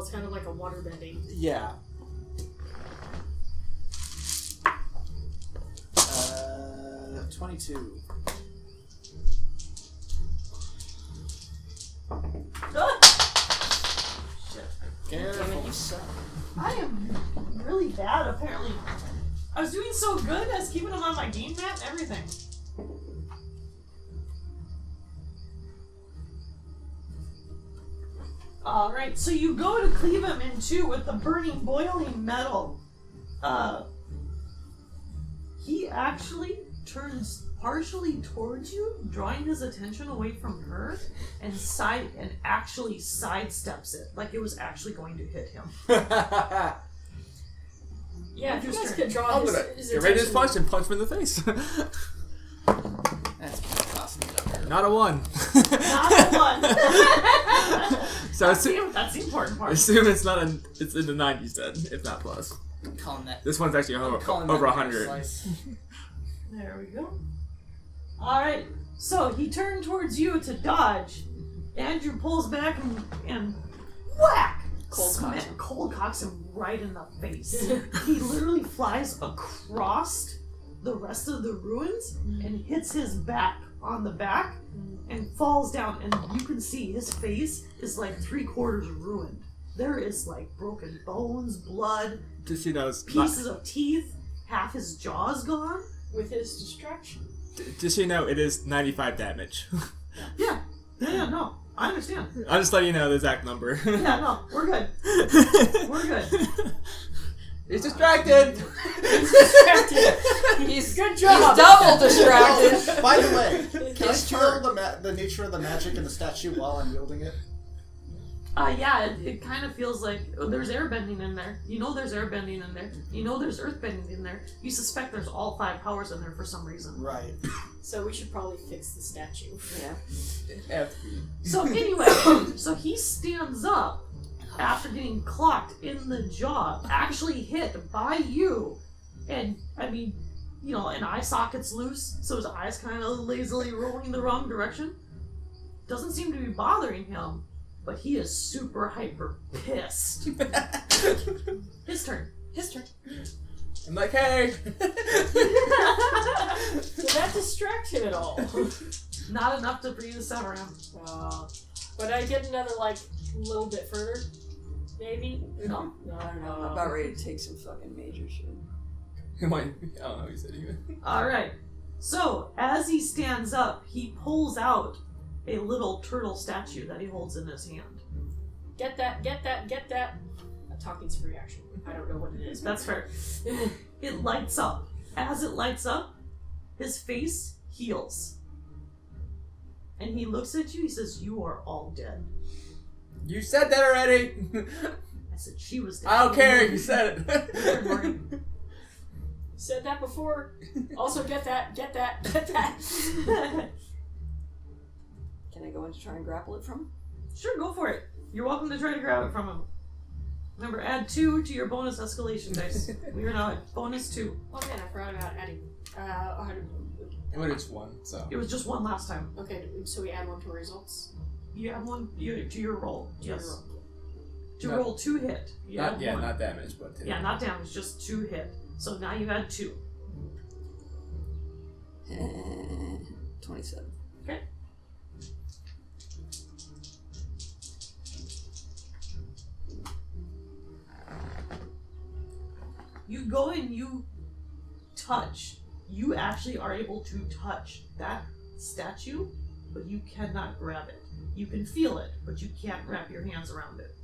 it's kind of like a water bending. Yeah. 22. Shit. Careful. You suck. I am really bad, apparently. I was doing so good, I was keeping them on my game mat and everything. Alright, so you go to cleave him in two with the burning, boiling metal. He actually turns partially towards you, drawing his attention away from her, and actually sidesteps it, like it was actually going to hit him. Yeah, if you guys could draw his Get ready to punch and punch him in the face. That's possible. Not a 1. Not a one. So That's the important part. assume it's not it's in the 90s then, if not plus. I'm calling that. This one's actually over calling that 100. slice. There we go. Alright, so he turned towards you to dodge. Andrew pulls back and whack! Cold cocks him right in the face. He literally flies across the rest of the ruins and hits his back on the back and falls down, and you can see his face is like 3/4 ruined. There is like broken bones, blood, Just so you know, pieces of teeth, half his jaw's gone. with his distraction. just so you know, it is 95 damage. Yeah, no, I understand. I'll just let you know the exact number. Yeah, no, we're good. We're good. He's distracted. He's Good job. He's double distracted. By the way, can I His tell turn. the nature of the magic in the statue while I'm wielding it? Yeah, it kind of feels like there's airbending in there. You know there's airbending in there. You know there's earthbending in there. You suspect there's all 5 powers in there for some reason. Right. So we should probably fix the statue. Yeah. So anyway, so he stands up after getting clocked in the jaw, actually hit by you, and I mean, you know, an eye socket's loose, so his eyes kind of lazily rolling the wrong direction. Doesn't seem to be bothering him, but he is super hyper pissed. His turn. His turn. I'm like, hey. Did that distract him at all? Not enough to bring us around. But I get another, like, little bit further? Maybe? No. I don't know. I'm about ready to take some fucking major shit. I don't know what he said even. Alright. So, as he stands up, he pulls out a little turtle statue that he holds in his hand. Get that, get that, get that. Talking's a free action. I don't know what it is. That's fair. It lights up. As it lights up, his face heals. And he looks at you, he says, "You are all dead." You said that already. I said, "She was dead." I don't care. You said Good it. morning. Said that before. Also, get that, get that, get that. Can I go in to try and grapple it from him? Sure, go for it. You're welcome to try to grab it from him. Remember, add 2 to your bonus escalation dice. We are now at bonus 2. Oh man, I forgot about adding. But it's 1, so. It was just 1 last time. Okay, so we add 1 to our results. You have 1 to your roll. Yes. Roll. To No. roll 2 hit. You add 1. Not damage, but. Yeah, not damage, just 2 hit. So now you add 2. 27. Okay. You go and you touch. You actually are able to touch that statue, but you cannot grab it. You can feel it, but you can't wrap your hands around it.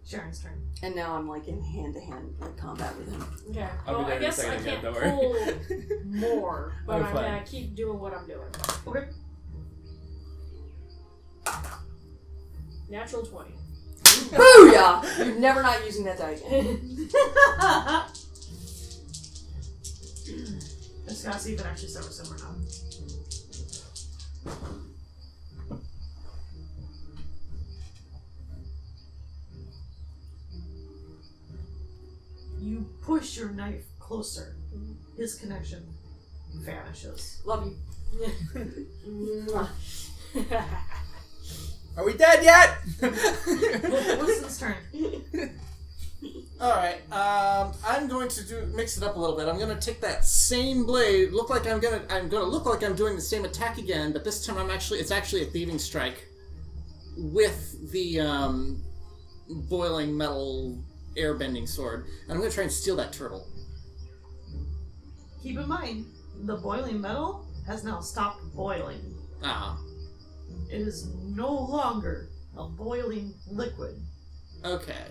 Sharon's turn. And now I'm like in hand-to-hand like combat with him. Okay. I'll be Well, there I in a guess I second again, can't don't worry. pull more, but I'm I'm fine. gonna keep doing what I'm doing. Okay. Natural 20. Booyah! You're never not using that die again. Just gotta see if it actually severs him or not. You push your knife closer. His connection vanishes. Love you. Are we dead yet? Winston's turn. Alright, I'm going to mix it up a little bit. I'm gonna take that same blade, I'm gonna look like I'm doing the same attack again, but this time it's actually a thieving strike with the boiling metal airbending sword. And I'm gonna try and steal that turtle. Keep in mind, the boiling metal has now stopped boiling. Ah. It is no longer a boiling liquid. Okay.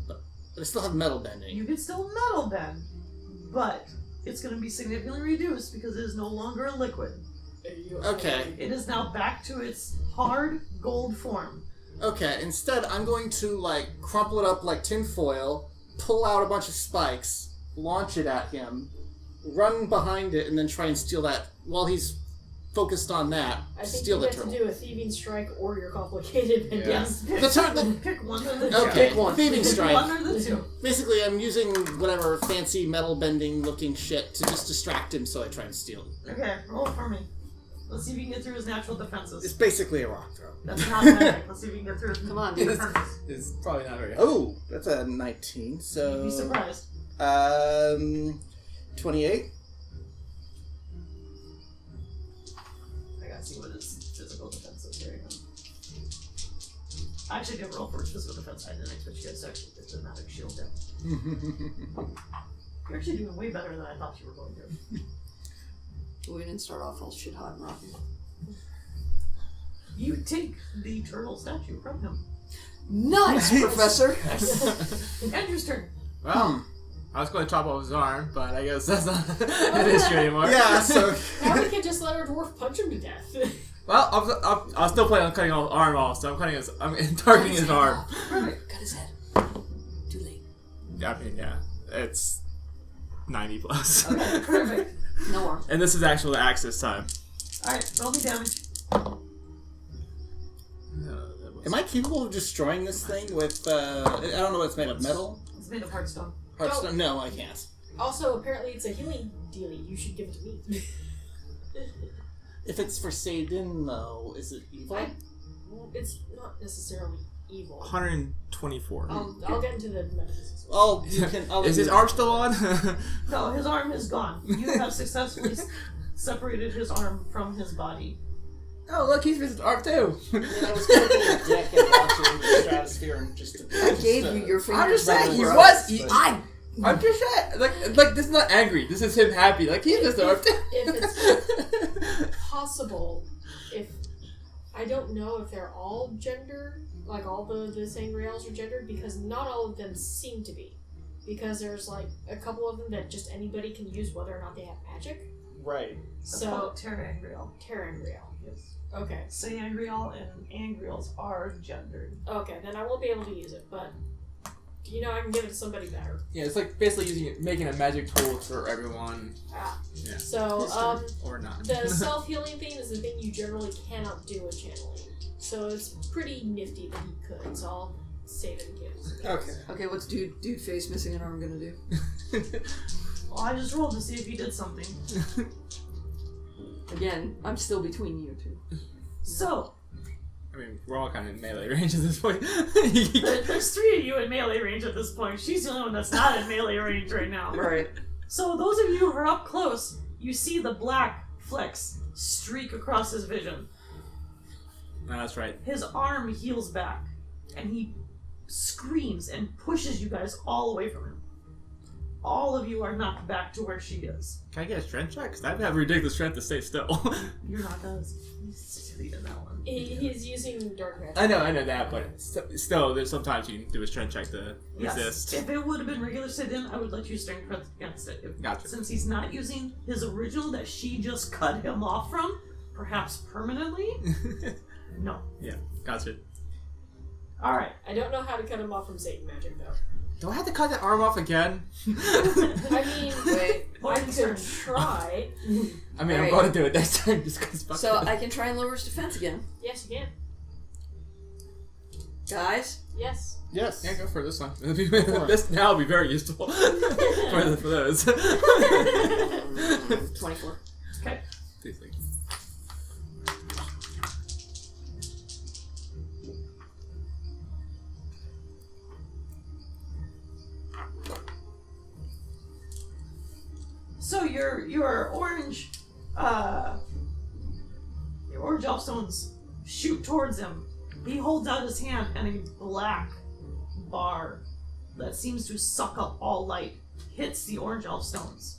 But I still have metal bending. You can still metal bend, but it's going to be significantly reduced because it is no longer a liquid. Okay. It is now back to its hard gold form. Okay, instead I'm going to, crumple it up like tin foil, pull out a bunch of spikes, launch it at him, run behind it, and then try and steal that while he's focused on that. I think Steal you the get to turtle. do a thieving strike or your complicated bending. Yes. Pick, The turtle. pick one of the two. Okay, Pick one. thieving Pick strike. one or the two. Basically, I'm using whatever fancy metal bending looking shit to just distract him, so I try and steal it. Okay, roll for me. Let's see if you can get through his natural It's defenses. basically a rock throw. That's not magic. Let's see if you can get through his Come on, dude. defenses. It's probably not very. Oh, that's a 19. You'd So be surprised. 28. I gotta see what his physical defense is. Here you go. I actually did roll for his physical defense. I didn't expect you guys to actually get the magic shield down. You're actually doing way better than I thought you were going to. We didn't start off all shit hot and rocky. You take the turtle statue from him. Nice, Professor! Andrew's turn. Well, I was going to chop off his arm, but I guess that's not an issue anymore. Yeah, so Now we can just let our dwarf punch him to death. Well, I'll still plan on cutting off arm off, so I'm targeting his arm. Perfect. Cut his head. Too late. I mean, yeah, it's 90 plus. Okay, perfect. No arm. And this is actual axe this time. Alright, roll me damage. am I capable of destroying this thing with I don't know what it's made of, metal? It's made of hardstone. Hearthstone? No, I can't. Also, apparently it's a healing dealie. You should give it to me. If it's for Saidin, though, is it evil? It's not necessarily evil. 124. I'll get into the metaphysics. Oh, you can. Is his arm still on? No, his arm is gone. You have successfully separated his arm from his body. Oh, look, he's missing his arm too. And I was going to be a dick and launch into the stratosphere and just. I gave you your fingers. I'm just saying, back, he bro. was. I I'm just saying, like this is not angry. This is him happy. Like he's missing arm too. If it's possible, if I don't know if they're all gendered, like all the Sangreals are gendered, because not all of them seem to be. Because there's like a couple of them that just anybody can use whether or not they have magic. Right. So Terangriel. Terangriel. Yes. Okay. Sangreal and Angreals are gendered. Okay, then I won't be able to use it, but I can give it to somebody better. Yeah, it's like basically making a magic tool for everyone. Yeah. So, Or not. the self-healing thing is the thing you generally cannot do with channeling. So it's pretty nifty that he could, so I'll save it in case. Okay. Okay, what's dude face missing an arm gonna do? Well, I just rolled to see if he did something. Again, I'm still between you two. So, I mean, we're all kind of in melee range at this point. there's three of you in melee range at this point. She's the only one that's not in melee range right now. Right. So those of you who are up close, you see the black flecks streak across his vision. No, that's right. His arm heals back, and he screams and pushes you guys all away from him. All of you are knocked back to where she is. Can I get a strength check? Because I have ridiculous strength to stay still. You're not as silly in that one. He's using dark magic. I know that, but still, there's sometimes you can do a strength check to resist. If it would have been regular sit-in, I would let you strength press against it. Gotcha. Since he's not using his original that she just cut him off from, perhaps permanently, no. Yeah, gotcha. Alright. I don't know how to cut him off from Satan magic, though. Do I have to cut that arm off again? I mean, Wait. I could try. I mean, I'm Alright. going to do it next time just because fuck So it. I can try and lower his defense again. Yes, you can. Guys? Yes. Yes. Yeah, go for this one. This now will be very useful for those. 24. Okay. Please, like, So your orange elfstones shoot towards him. He holds out his hand, and a black bar that seems to suck up all light hits the orange elfstones.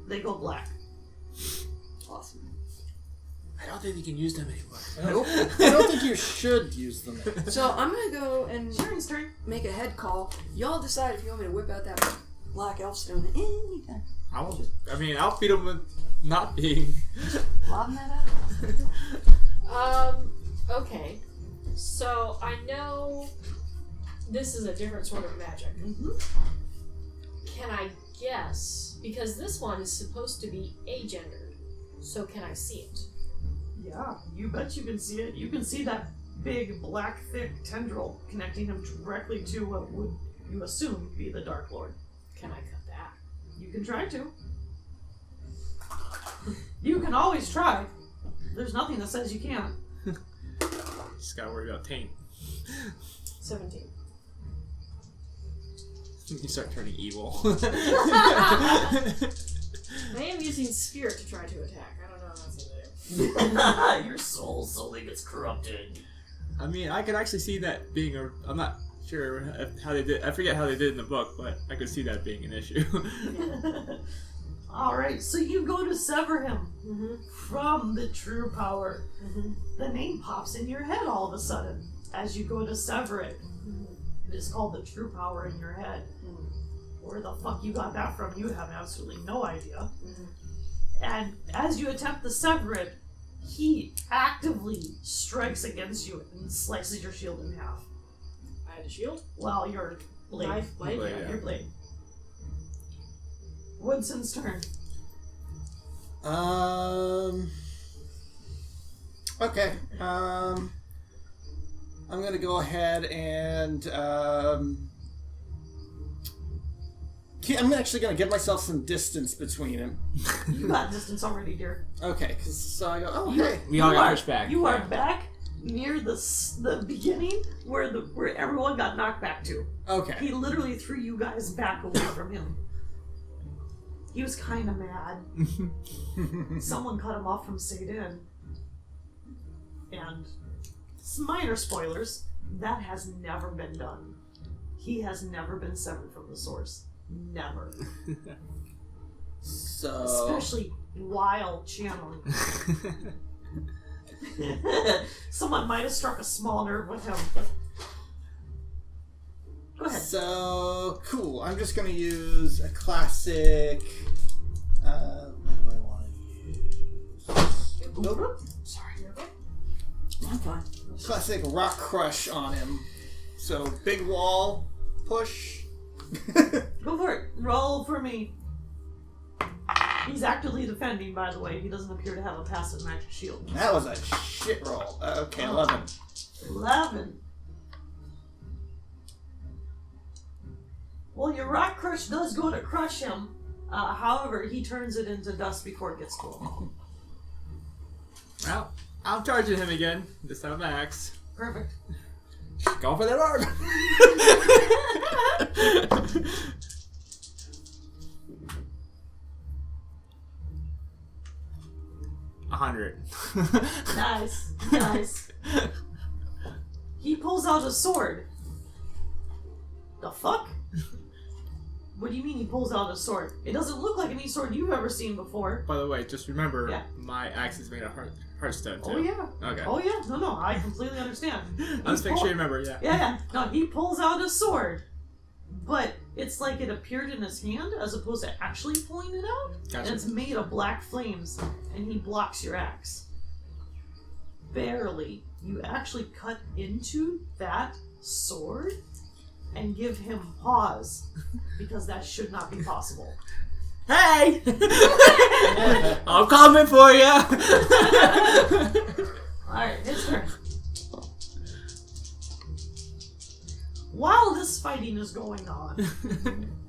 They go black. Awesome. I don't think you can use them anymore. I don't think you should use them. So I'm gonna go and Sharon's turn. make a head call. Y'all decide if you want me to whip out that black elfstone anytime. I'll beat them with not being. Lobbing that out. Okay. So I know this is a different sort of magic. Mm-hmm. Can I guess? Because this one is supposed to be agendered. So can I see it? Yeah, you bet you can see it. You can see that big, black, thick tendril connecting him directly to what would you assume be the Dark Lord. Can I cut that? You can try to. You can always try. There's nothing that says you can't. Just gotta worry about taint. 17. You start turning evil. I am using spirit to try to attack. I don't know how that's gonna do. Your soul slowly gets corrupted. I mean, I could actually see that being a. I'm not sure how they did. I forget how they did in the book, but I could see that being an issue. Alright, so you go to sever him Mm-hmm. from the true power. Mm-hmm. The name pops in your head all of a sudden as you go to sever it. It is called the true power in your head. Where the fuck you got that from, you have absolutely no idea. And as you attempt to sever it, he actively strikes against you and slices your shield in half. I had a shield. Well, your blade. Knife, blade. Blade, Yeah. yeah. Your blade. Woodson's turn. Okay. I'm gonna go ahead and I'm actually gonna give myself some distance between him. You got distance already, dear. Okay, so I go. Oh, You- hey. We all you got are- pushed back. You are back near the beginning where everyone got knocked back to. Okay. He literally threw you guys back away from him. He was kind of mad. Someone cut him off from Satan. And some minor spoilers, that has never been done. He has never been severed from the source. Never. So. Especially while channeling. Someone might have struck a small nerve with him. But... Go ahead. So cool. I'm just gonna use a classic. What do I want to use? Nope. Sorry. I'm fine. Classic rock crush on him. So big wall, push. Go for it. Roll for me. He's actively defending, by the way. He doesn't appear to have a passive magic shield. That was a shit roll. Okay, 11. 11. Well, your rock crush does go to crush him. However, he turns it into dust before it gets to him. Well, I'm charging him again. This time max. Perfect. Go for that arm. 100. Nice. Nice. He pulls out a sword. The fuck? What do you mean he pulls out a sword? It doesn't look like any sword you've ever seen before. By the way, just remember, Yeah. my axe is made of hearthstone too. Oh yeah. Okay. Oh yeah. No, I completely understand. I'm just making sure you remember, yeah. Yeah. No, he pulls out a sword. But it's like it appeared in his hand as opposed to actually pulling it out. Gotcha. And it's made of black flames, and he blocks your axe. Barely. You actually cut into that sword and give him pause, because that should not be possible. Hey! I'm coming for you! Alright, his turn. While this fighting is going on,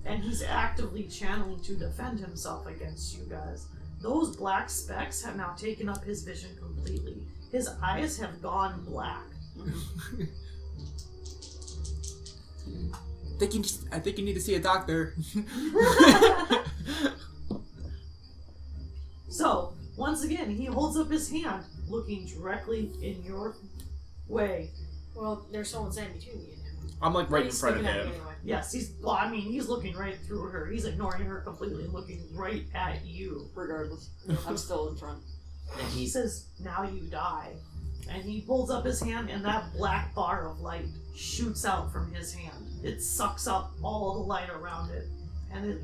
and he's actively channeling to defend himself against you guys, those black specks have now taken up his vision completely. His eyes have gone black. I think you need to see a doctor. So, once again, he holds up his hand, looking directly in your way. Well, there's someone standing between me and him. I'm like right in He's front of looking at him. me anyway. Yes, he's looking right through her. He's ignoring her completely, looking right at you. Regardless, I'm still in front. And he says, "Now you die." And he pulls up his hand, and that black bar of light shoots out from his hand. It sucks up all the light around it, and it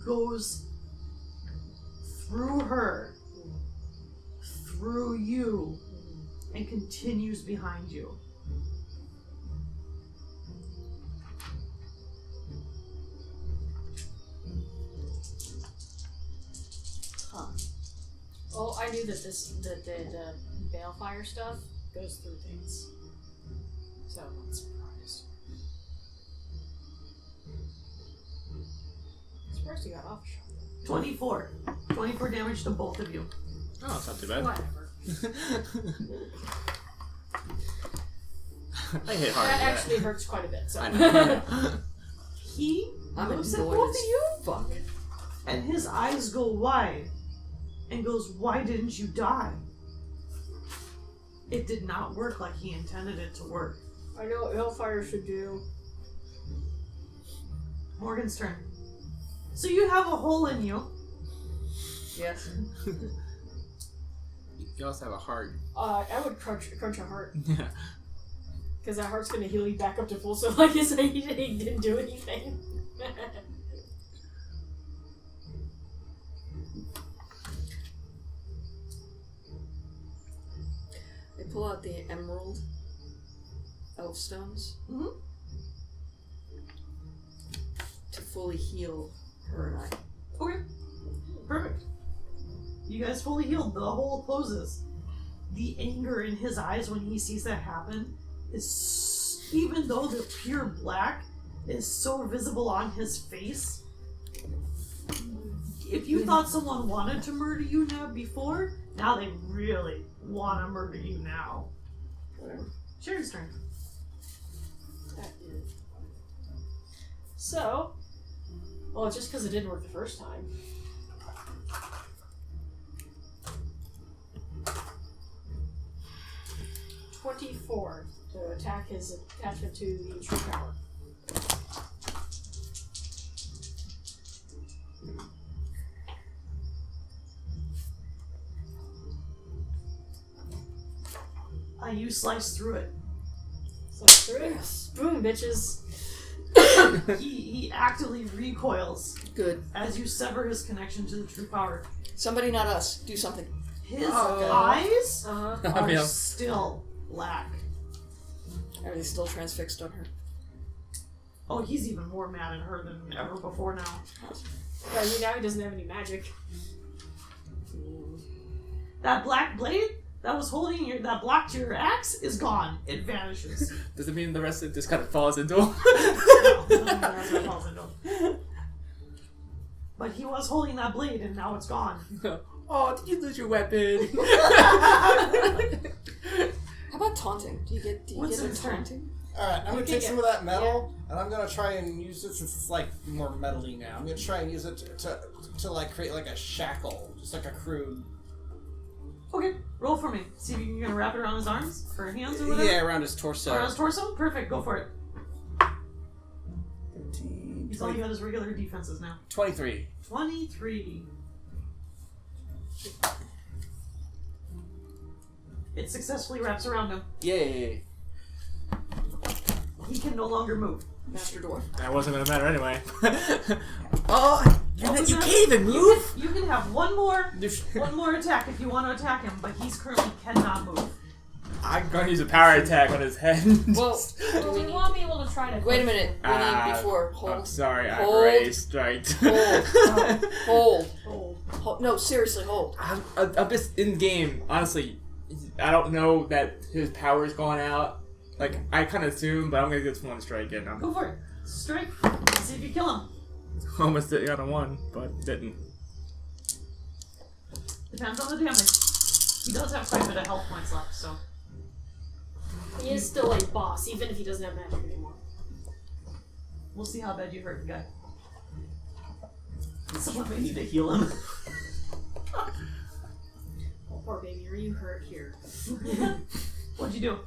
goes through her, through you, and continues behind you. Huh. Well, I knew that the balefire stuff goes through things, so I'm not surprised. Surprised he got off a shot. 24. 24 damage to both of you. Oh, it's not too bad. Whatever. I hit hard. That with actually hurts quite a bit. So. I know. He I'm looks at annoyed both as of you, fuck. and his eyes go wide, and goes, "Why didn't you die?" It did not work like he intended it to work. I know what Hellfire should do. Morgan's turn. So you have a hole in you. Yes. You also have a heart. I would crunch a heart. Yeah. Because that heart's gonna heal you back up to full, so like I said, he didn't do anything. I pull out the emerald elf stones Mhm. to fully heal her and I. Okay. Perfect. You guys fully healed. The hole closes. The anger in his eyes when he sees that happen is, even though they're pure black, is so visible on his face. If you thought someone wanted to murder you now before, now they really want to murder you now. Whatever. Sharon's turn. That is. So, well, just because it didn't work the first time. $24 to attack his attachment to the true power. You slice through it. Slice through it. Boom, bitches. He actively recoils Good. as you sever his connection to the true power. Somebody, not us. Do something. His Oh. eyes Uh-huh. are Yeah. still black. Are they still transfixed on her? Oh, he's even more mad at her than ever before now. Yeah, I mean, now he doesn't have any magic. That black blade that was holding that blocked your axe is gone. It vanishes. Does it mean the rest of it just kind of falls into him? No, that's what it falls into. But he was holding that blade and now it's gone. Oh, did you lose your weapon? How about taunting? Do you get What's a his turn? taunting? Alright, I'm You gonna can take get- some of that metal, and I'm gonna try and use it since it's like more metally now. I'm gonna try and use it to like create like a shackle, just like a crude. Okay, roll for me. See if you're gonna wrap it around his arms or hands or whatever. Yeah, around his torso. Around his torso? Perfect, go for it. 13, He's only got his regular defenses now. 23. 23. It successfully wraps around him. Yay! He can no longer move. Master Dwarf. That wasn't gonna matter anyway. Oh, What you was that? can't even move? You can have one more attack if you want to attack him, but he's currently cannot move. I'm gonna use a power attack on his head. Well, Well, we want to be able to try to. wait a minute. We Ah, need before. I'm Hold. sorry, I Hold. raised striked. Hold. Oh. Hold. No, seriously, hold. I'm just in game. Honestly, I don't know that his power's gone out. Like I kind of assumed, but I'm gonna get one strike in. I'm Go for it. Strike. See if you kill him. almost got a one, but didn't. Depends on the damage. He does have quite a bit of health points left, so. He is still a boss, even if he doesn't have magic anymore. We'll see how bad you hurt the guy. Someone may need to heal him. Oh, poor baby, are you hurt here? What'd you do?